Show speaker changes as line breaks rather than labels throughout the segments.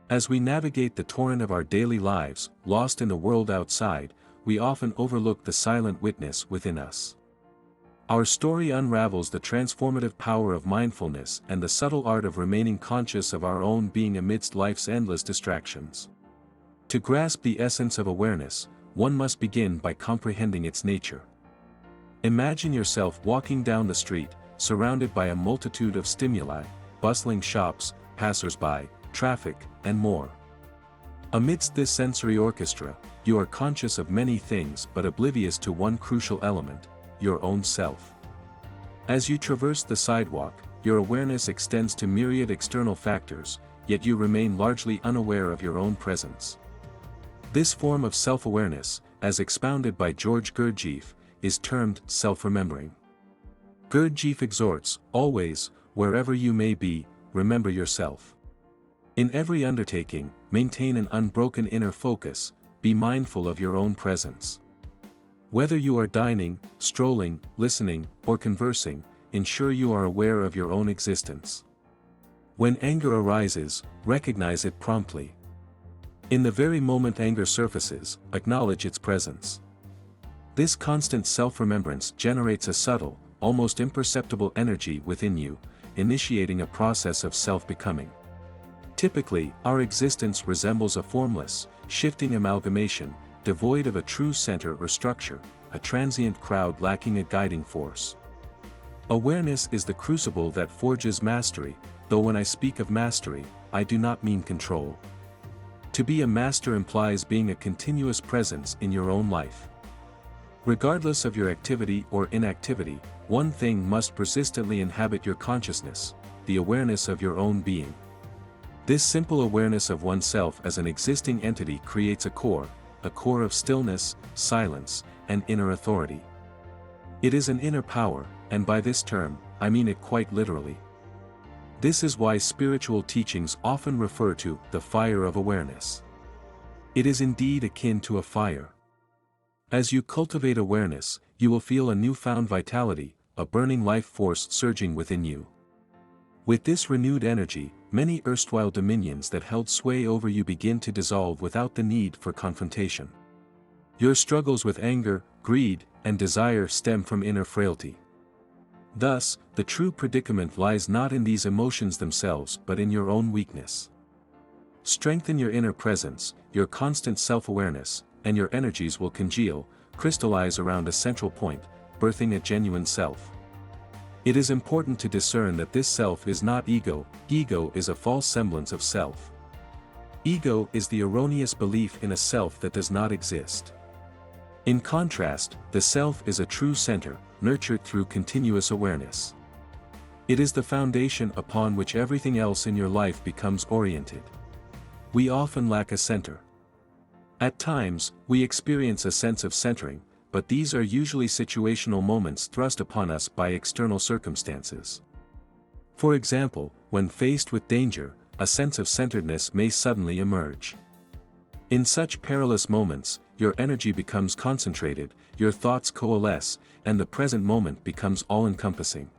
As we navigate the torrent of our daily lives, lost in the world outside, we often overlook the silent witness within us. Our story unravels the transformative power of mindfulness and the subtle art of remaining conscious of our own being amidst life's endless distractions. To grasp the essence of awareness, one must begin by comprehending its nature. Imagine yourself walking down the street, surrounded by a multitude of stimuli, bustling shops, passers-by, traffic, and more. Amidst this sensory orchestra, you are conscious of many things but oblivious to one crucial element: your own self. As you traverse the sidewalk, your awareness extends to myriad external factors, yet you remain largely unaware of your own presence. This form of self-awareness, as expounded by George Gurdjieff, is termed self-remembering. Gurdjieff exhorts, always, wherever you may be, remember yourself. In every undertaking, maintain an unbroken inner focus, be mindful of your own presence. Whether you are dining, strolling, listening, or conversing, ensure you are aware of your own existence. When anger arises, recognize it promptly. In the very moment anger surfaces, acknowledge its presence. This constant self-remembrance generates a subtle, almost imperceptible energy within you, initiating a process of self-becoming. Typically, our existence resembles a formless, shifting amalgamation, devoid of a true center or structure, a transient crowd lacking a guiding force. Awareness is the crucible that forges mastery, though when I speak of mastery, I do not mean control. To be a master implies being a continuous presence in your own life. Regardless of your activity or inactivity, one thing must persistently inhabit your consciousness: the awareness of your own being. This simple awareness of oneself as an existing entity creates a core of stillness, silence, and inner authority. It is an inner power, and by this term, I mean it quite literally. This is why spiritual teachings often refer to the fire of awareness. It is indeed akin to a fire. As you cultivate awareness, you will feel a newfound vitality, a burning life force surging within you. With this renewed energy, many erstwhile dominions that held sway over you begin to dissolve without the need for confrontation. Your struggles with anger, greed, and desire stem from inner frailty. Thus, the true predicament lies not in these emotions themselves but in your own weakness. Strengthen your inner presence, your constant self-awareness, and your energies will congeal, crystallize around a central point, birthing a genuine self. It is important to discern that this self is not ego. Ego is a false semblance of self. Ego is the erroneous belief in a self that does not exist. In contrast, the self is a true center, nurtured through continuous awareness. It is the foundation upon which everything else in your life becomes oriented. We often lack a center. At times, we experience a sense of centering, but these are usually situational moments thrust upon us by external circumstances. For example, when faced with danger, a sense of centeredness may suddenly emerge. In such perilous moments, your energy becomes concentrated, your thoughts coalesce, and the present moment becomes all-encompassing.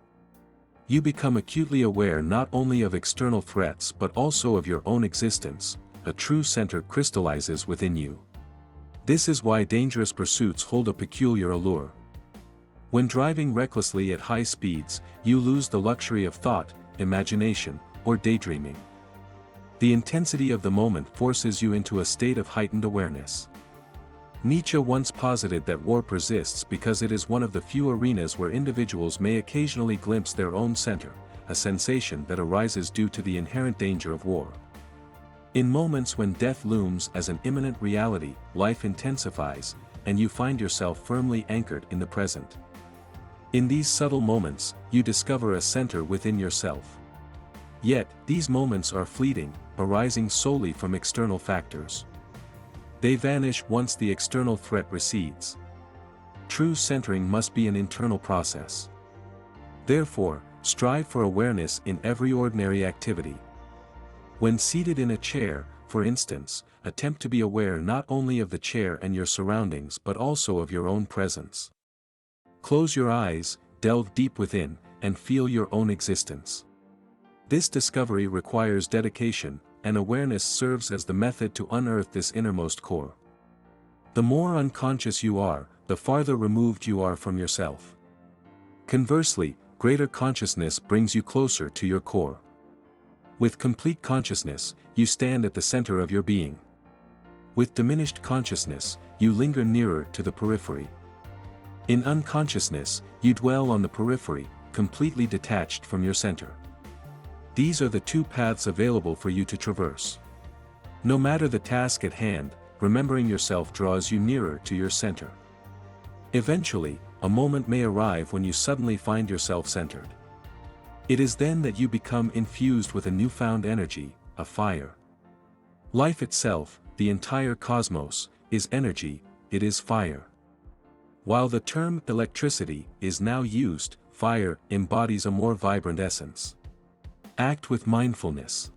You become acutely aware not only of external threats but also of your own existence. A true center crystallizes within you. This is why dangerous pursuits hold a peculiar allure. When driving recklessly at high speeds, you lose the luxury of thought, imagination, or daydreaming. The intensity of the moment forces you into a state of heightened awareness. Nietzsche once posited that war persists because it is one of the few arenas where individuals may occasionally glimpse their own center, a sensation that arises due to the inherent danger of war. In moments when death looms as an imminent reality, life intensifies, and you find yourself firmly anchored in the present. In these subtle moments, you discover a center within yourself. Yet, these moments are fleeting, arising solely from external factors. They vanish once the external threat recedes. True centering must be an internal process. Therefore, strive for awareness in every ordinary activity. When seated in a chair, for instance, attempt to be aware not only of the chair and your surroundings but also of your own presence. Close your eyes, delve deep within, and feel your own existence. This discovery requires dedication, and awareness serves as the method to unearth this innermost core. The more unconscious you are, the farther removed you are from yourself. Conversely, greater consciousness brings you closer to your core. With complete consciousness, you stand at the center of your being. With diminished consciousness, you linger nearer to the periphery. In unconsciousness, you dwell on the periphery, completely detached from your center. These are the two paths available for you to traverse. No matter the task at hand, remembering yourself draws you nearer to your center. Eventually, a moment may arrive when you suddenly find yourself centered. It is then that you become infused with a newfound energy, a fire. Life itself, the entire cosmos, is energy, it is fire. While the term electricity is now used, fire embodies a more vibrant essence. Act with mindfulness.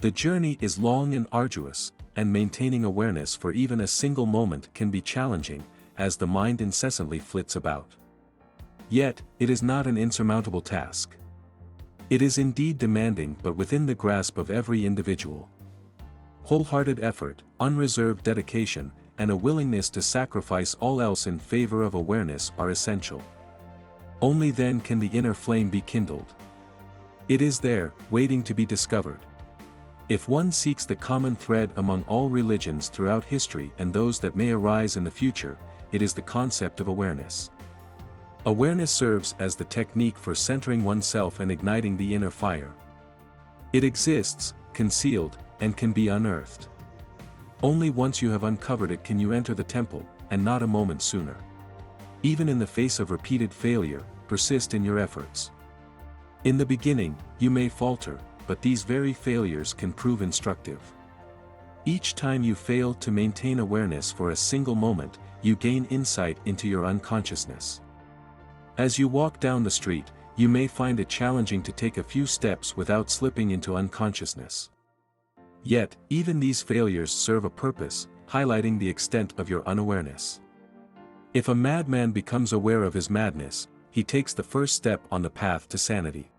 The journey is long and arduous, and maintaining awareness for even a single moment can be challenging, as the mind incessantly flits about. Yet, it is not an insurmountable task. It is indeed demanding but within the grasp of every individual. Wholehearted effort, unreserved dedication, and a willingness to sacrifice all else in favor of awareness are essential. Only then can the inner flame be kindled. It is there, waiting to be discovered. If one seeks the common thread among all religions throughout history and those that may arise in the future, it is the concept of awareness. Awareness serves as the technique for centering oneself and igniting the inner fire. It exists, concealed, and can be unearthed. Only once you have uncovered it can you enter the temple, and not a moment sooner. Even in the face of repeated failure, persist in your efforts. In the beginning, you may falter, but these very failures can prove instructive. Each time you fail to maintain awareness for a single moment, you gain insight into your unconsciousness. As you walk down the street, you may find it challenging to take a few steps without slipping into unconsciousness. Yet, even these failures serve a purpose, highlighting the extent of your unawareness. If a madman becomes aware of his madness, he takes the first step on the path to sanity.